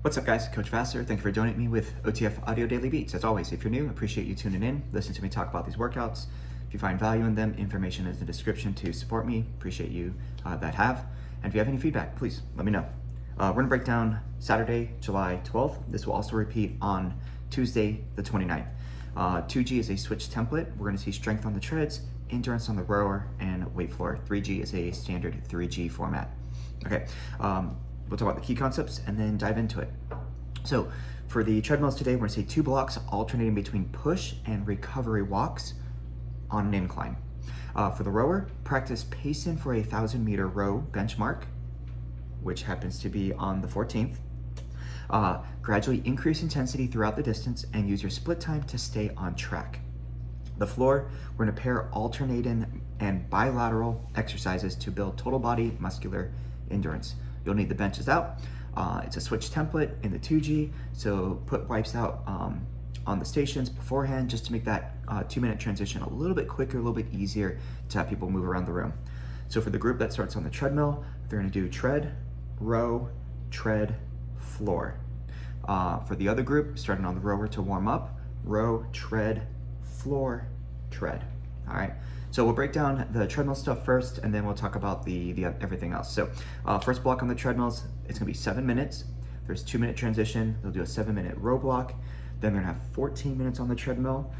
What's up, guys? Coach Vassar. Thank you for joining me with OTF Audio Daily Beats. As always, if you're new, I appreciate you tuning in. Listen to me talk about these workouts. If you find value in them, information is in the description to support me. Appreciate you that have. And if you have any feedback, please let me know. We're gonna break down Saturday, July 12th. This will also repeat on Tuesday, the 29th. 2G is a switch template. We're gonna see strength on the treads, endurance on the rower, and weight floor. 3G is a standard 3G format. Okay. We'll talk about the key concepts and then dive into it. So for the treadmills today, we're gonna say 2 blocks alternating between push and recovery walks on an incline. For the rower, practice pacing for a 1,000-meter row benchmark, which happens to be on the 14th. Gradually increase intensity throughout the distance and use your split time to stay on track. The floor, we're gonna pair alternating and bilateral exercises to build total body muscular endurance. You'll need the benches out. It's a switch template in the 2G, so put wipes out on the stations beforehand just to make that 2-minute transition a little bit quicker, a little bit easier to have people move around the room. So for the group that starts on the treadmill, they're gonna do tread, row, tread, floor. For the other group, starting on the rower to warm up, row, tread, floor, tread. All right. So we'll break down the treadmill stuff first, and then we'll talk about the everything else. So first block on the treadmills, it's gonna be 7 minutes. There's 2-minute transition. They'll do a 7-minute row block. Then they're gonna have 14 minutes on the treadmill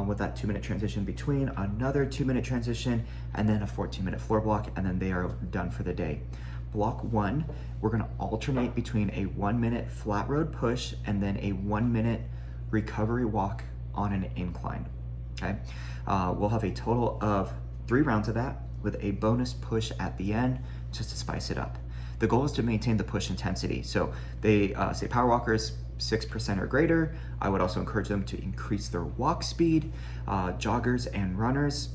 with that 2-minute transition between, another 2-minute transition, and then a 14-minute floor block, and then they are done for the day. Block 1, we're gonna alternate between a 1-minute flat road push and then a 1-minute recovery walk on an incline. Okay, we'll have a total of 3 rounds of that with a bonus push at the end just to spice it up. The goal is to maintain the push intensity. So they say power walkers 6% or greater. I would also encourage them to increase their walk speed. Joggers and runners,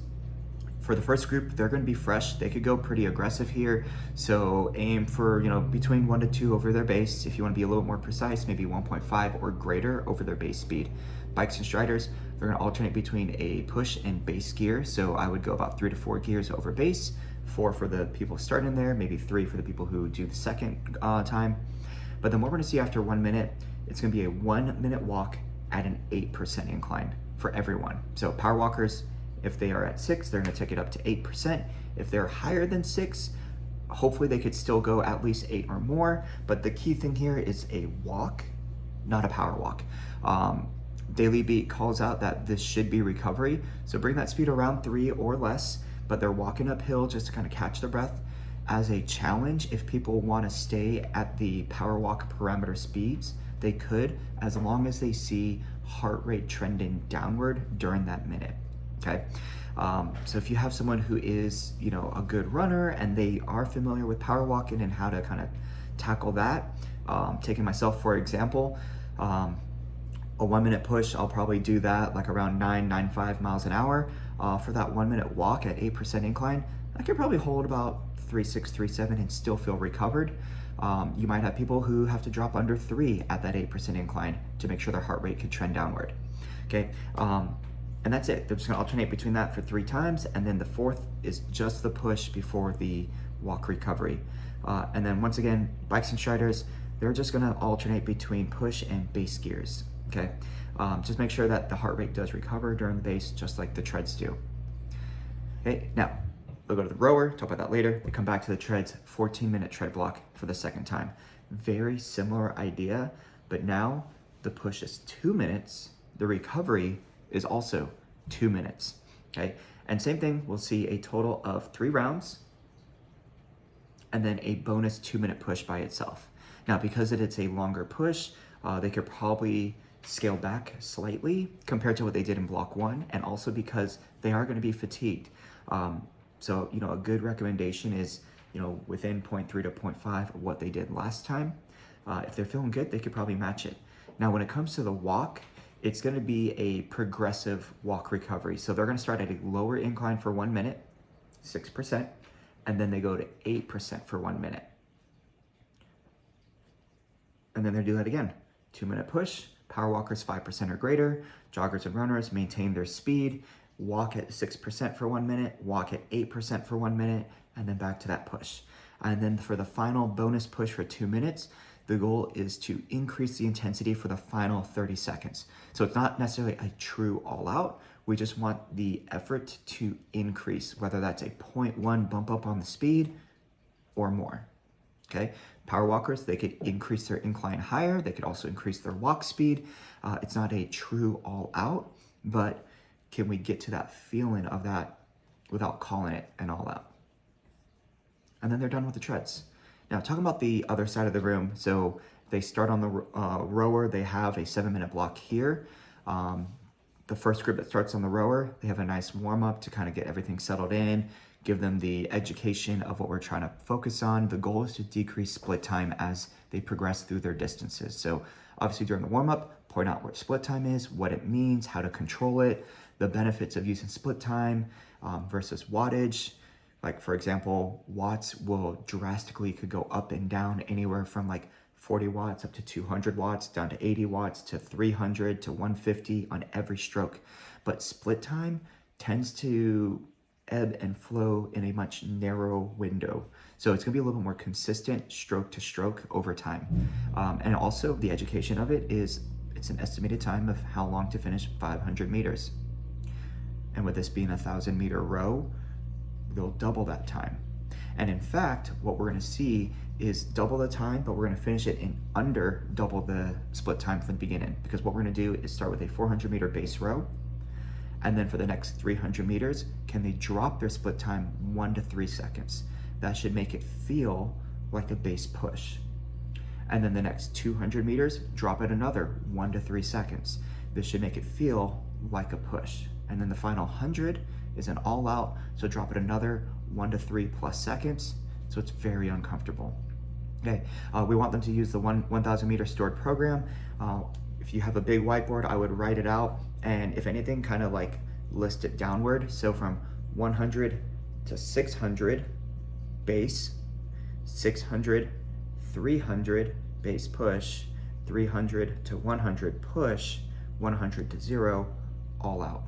for the first group, they're going to be fresh. They could go pretty aggressive here. So aim for, between 1 to 2 over their base. If you want to be a little more precise, maybe 1.5 or greater over their base speed. Bikes and striders, they're going to alternate between a push and base gear. So I would go about 3 to 4 gears over base, 4 for the people starting there, maybe 3 for the people who do the second time. But then what we're going to see after 1 minute, it's going to be a 1-minute walk at an 8% incline for everyone. So power walkers, if they are at 6, they're going to take it up to 8%. If they're higher than 6, hopefully they could still go at least 8 or more. But the key thing here is a walk, not a power walk. Daily Beat calls out that this should be recovery. So bring that speed around 3 or less, but they're walking uphill just to kind of catch their breath. As a challenge, if people want to stay at the power walk parameter speeds, they could, as long as they see heart rate trending downward during that minute. Okay, so if you have someone who is, a good runner and they are familiar with power walking and how to kind of tackle that, taking myself for example, a 1-minute push, I'll probably do that like around 9.95 miles an hour. For that 1-minute walk at 8% incline, I could probably hold about 3.6, 3.7 and still feel recovered. You might have people who have to drop under 3 at that 8% incline to make sure their heart rate could trend downward. Okay, and that's it. They're just gonna alternate between that for 3 times, and then the 4th is just the push before the walk recovery. And then once again, bikes and striders, they're just gonna alternate between push and base gears. Okay, just make sure that the heart rate does recover during the base, just like the treads do. Okay, now we'll go to the rower, talk about that later. We come back to the treads, 14-minute tread block for the second time. Very similar idea, but now the push is 2 minutes. The recovery is also 2 minutes. Okay, and same thing, we'll see a total of 3 rounds and then a bonus 2-minute push by itself. Now, because it's a longer push, they could probably scale back slightly compared to what they did in block 1, and also because they are going to be fatigued. So, a good recommendation is, within 0.3 to 0.5 of what they did last time. If they're feeling good, they could probably match it. Now, when it comes to the walk, it's going to be a progressive walk recovery. So they're going to start at a lower incline for 1 minute, 6%, and then they go to 8% for 1 minute. And then they do that again. 2-minute push, power walkers 5% or greater, joggers and runners maintain their speed, walk at 6% for 1 minute, walk at 8% for 1 minute, and then back to that push. And then for the final bonus push for 2 minutes, The goal is to increase the intensity for the final 30 seconds. So it's not necessarily a true all out. We just want the effort to increase, whether that's a 0.1 bump up on the speed or more. Okay, power walkers, they could increase their incline higher. They could also increase their walk speed. It's not a true all out, but can we get to that feeling of that without calling it an all out? And then they're done with the treads. Now, talking about the other side of the room, so they start on the rower. They have a 7-minute block here. The first group that starts on the rower, they have a nice warm up to kind of get everything settled in, give them the education of what we're trying to focus on. The goal is to decrease split time as they progress through their distances. So obviously during the warm up, point out what split time is, what it means, how to control it, the benefits of using split time versus wattage. Like for example, watts will drastically could go up and down anywhere from like 40 watts up to 200 watts, down to 80 watts to 300 to 150 on every stroke. But split time tends to ebb and flow in a much narrow window. So it's gonna be a little bit more consistent stroke to stroke over time. And also the education of it is, it's an estimated time of how long to finish 500 meters. And with this being a 1,000-meter row, they'll double that time. And in fact, what we're gonna see is double the time, but we're gonna finish it in under double the split time from the beginning. Because what we're gonna do is start with a 400-meter base row, and then for the next 300 meters, can they drop their split time 1 to 3 seconds? That should make it feel like a base push. And then the next 200 meters, drop it another 1 to 3 seconds. This should make it feel like a push. And then the final 100 is an all out, so drop it another 1 to 3 plus seconds, so it's very uncomfortable. Okay, we want them to use the 1,000 meter stored program. If you have a big whiteboard, I would write it out, and if anything, kind of like list it downward. So from 100 to 600 base, 600, 300 base push, 300 to 100 push, 100 to 0 all out.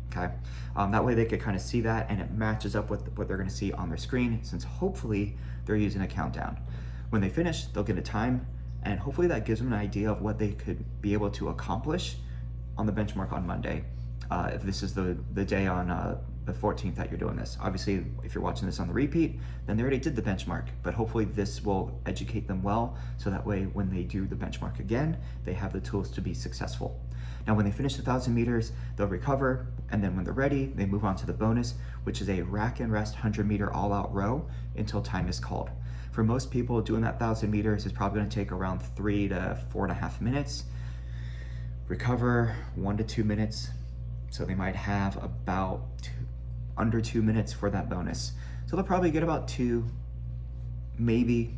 Okay, that way they could kind of see that, and it matches up with what they're going to see on their screen, since hopefully they're using a countdown. When they finish, they'll get a time, and hopefully that gives them an idea of what they could be able to accomplish on the benchmark on Monday, if this is the day on the 14th that you're doing this. Obviously, if you're watching this on the repeat, then they already did the benchmark, but hopefully this will educate them well, so that way when they do the benchmark again, they have the tools to be successful. Now, when they finish the 1,000 meters, they'll recover, and then when they're ready, they move on to the bonus, which is a rack and rest 100-meter all-out row until time is called. For most people, doing that 1,000 meters is probably going to take around 3 to 4.5 minutes. Recover 1 to 2 minutes, so they might have about under 2 minutes for that bonus. So they'll probably get about 2, maybe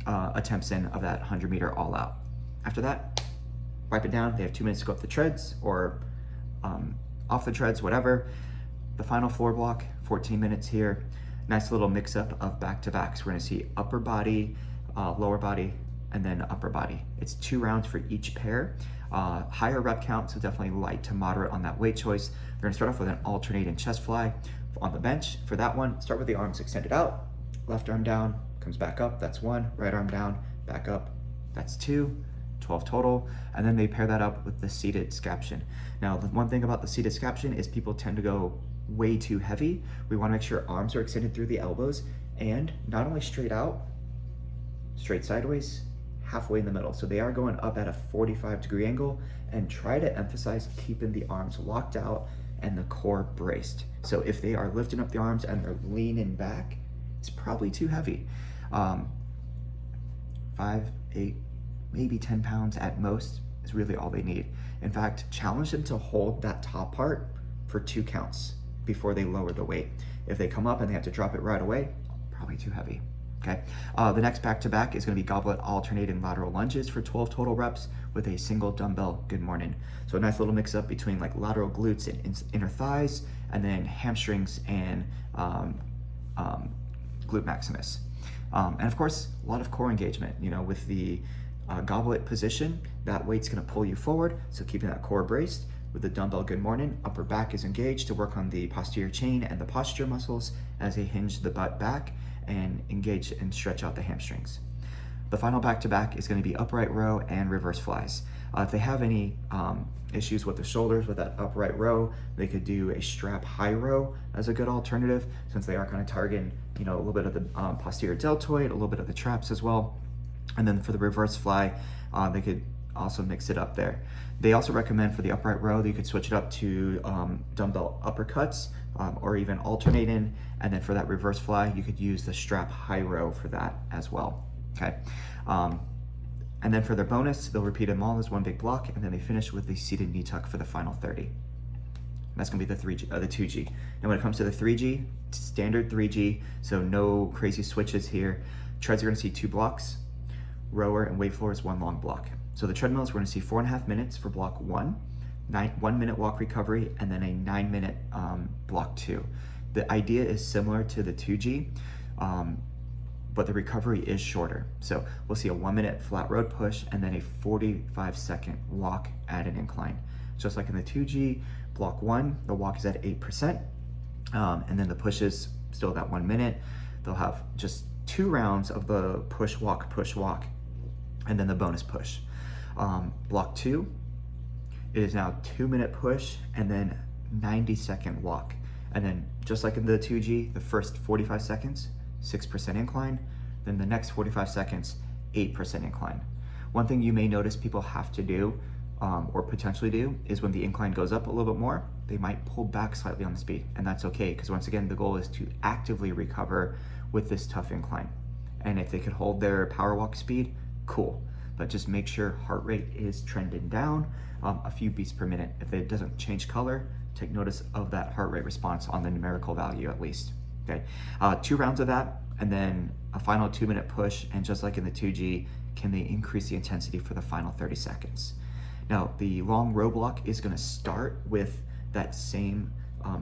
attempts in of that 100-meter all-out. After that, wipe it down. They have 2 minutes to go up the treads or off the treads, whatever. The final floor block, 14 minutes here. Nice little mix up of back-to-backs. We're gonna see upper body, lower body, and then upper body. It's 2 rounds for each pair. Higher rep count, so definitely light to moderate on that weight choice. They're gonna start off with an alternating chest fly on the bench. For that one, start with the arms extended out. Left arm down, comes back up, that's 1. Right arm down, back up, that's 2. 12 total, and then they pair that up with the seated scaption. Now, the one thing about the seated scaption is people tend to go way too heavy. We want to make sure arms are extended through the elbows, and not only straight out, straight sideways, halfway in the middle. So they are going up at a 45-degree angle, and try to emphasize keeping the arms locked out and the core braced. So if they are lifting up the arms and they're leaning back, it's probably too heavy. 5, 8, maybe 10 pounds at most is really all they need. In fact, challenge them to hold that top part for 2 counts before they lower the weight. If they come up and they have to drop it right away, probably too heavy. Okay. The next back-to-back is going to be goblet alternating lateral lunges for 12 total reps with a single dumbbell good morning. So a nice little mix up between like lateral glutes and inner thighs, and then hamstrings and glute maximus. And of course, a lot of core engagement, you know, with the goblet position, that weight's going to pull you forward, so keeping that core braced. With the dumbbell good morning, upper back is engaged to work on the posterior chain and the posture muscles as they hinge the butt back and engage and stretch out the hamstrings. The final back-to-back is going to be upright row and reverse flies. If they have any issues with the shoulders with that upright row, they could do a strap high row as a good alternative, since they are kind of targeting, you know, a little bit of the posterior deltoid, a little bit of the traps as well. And then for the reverse fly, they could also mix it up there. They also recommend for the upright row that you could switch it up to dumbbell uppercuts or even alternating. And then for that reverse fly, you could use the strap high row for that as well. Okay. And then for their bonus, they'll repeat them all as one big block, and then they finish with the seated knee tuck for the final 30. That's gonna be the 2G. And when it comes to the 3G, standard 3G, so no crazy switches here. Treads, you're gonna see 2 blocks. Rower and weight floor is 1 long block. So the treadmills, we're gonna see 4.5 minutes for block 1, 1 minute walk recovery, and then a 9 minute block 2. The idea is similar to the 2G, but the recovery is shorter. So we'll see a 1 minute flat road push and then a 45-second walk at an incline. Just like in the 2G, block 1, the walk is at 8%, and then the push is still that 1 minute. They'll have just 2 rounds of the push, walk, and then the bonus push. Block 2, it is now 2 minute push and then 90-second walk. And then just like in the 2G, the first 45 seconds, 6% incline, then the next 45 seconds, 8% incline. One thing you may notice people have to do, or potentially do, is when the incline goes up a little bit more, they might pull back slightly on the speed, and that's okay, because once again, the goal is to actively recover with this tough incline. And if they could hold their power walk speed, cool, but just make sure heart rate is trending down a few beats per minute. If it doesn't change color, take notice of that heart rate response on the numerical value at least. Okay, 2 rounds of that, and then a final 2 minute push, and just like in the 2G, can they increase the intensity for the final 30 seconds? Now, the long row block is gonna start with that same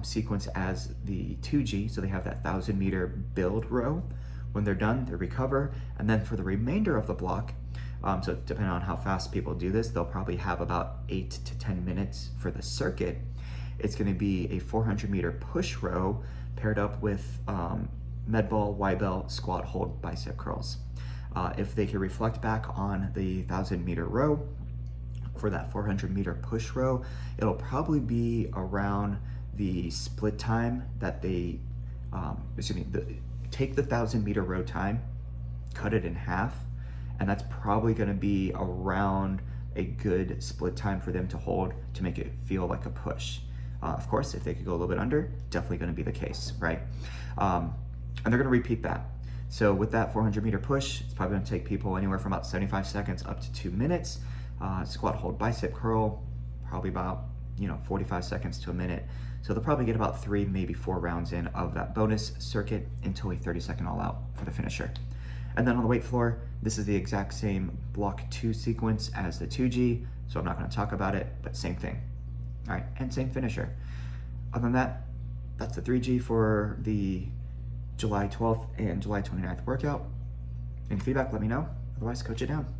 sequence as the 2G, so they have that 1,000 meter build row. When they're done, they recover, and then for the remainder of the block, so depending on how fast people do this, they'll probably have about 8 to 10 minutes for the circuit. It's gonna be a 400 meter push row paired up with med ball, Y bell, squat, hold, bicep curls. If they can reflect back on the 1,000 meter row, for that 400 meter push row, it'll probably be around the split time that they, take the 1,000 meter row time, cut it in half, and that's probably gonna be around a good split time for them to hold to make it feel like a push. Of course, if they could go a little bit under, definitely gonna be the case, right? And they're gonna repeat that. So with that 400 meter push, it's probably gonna take people anywhere from about 75 seconds up to 2 minutes. Squat, hold, bicep curl, probably about 45 seconds to a minute. So they'll probably get about 3, maybe 4 rounds in of that bonus circuit until a 30-second all out for the finisher. And then on the weight floor, this is the exact same block 2 sequence as the 2G, so I'm not gonna talk about it, but same thing. All right, and same finisher. Other than that, that's the 3G for the July 12th and July 29th workout. Any feedback, let me know. Otherwise, coach it down.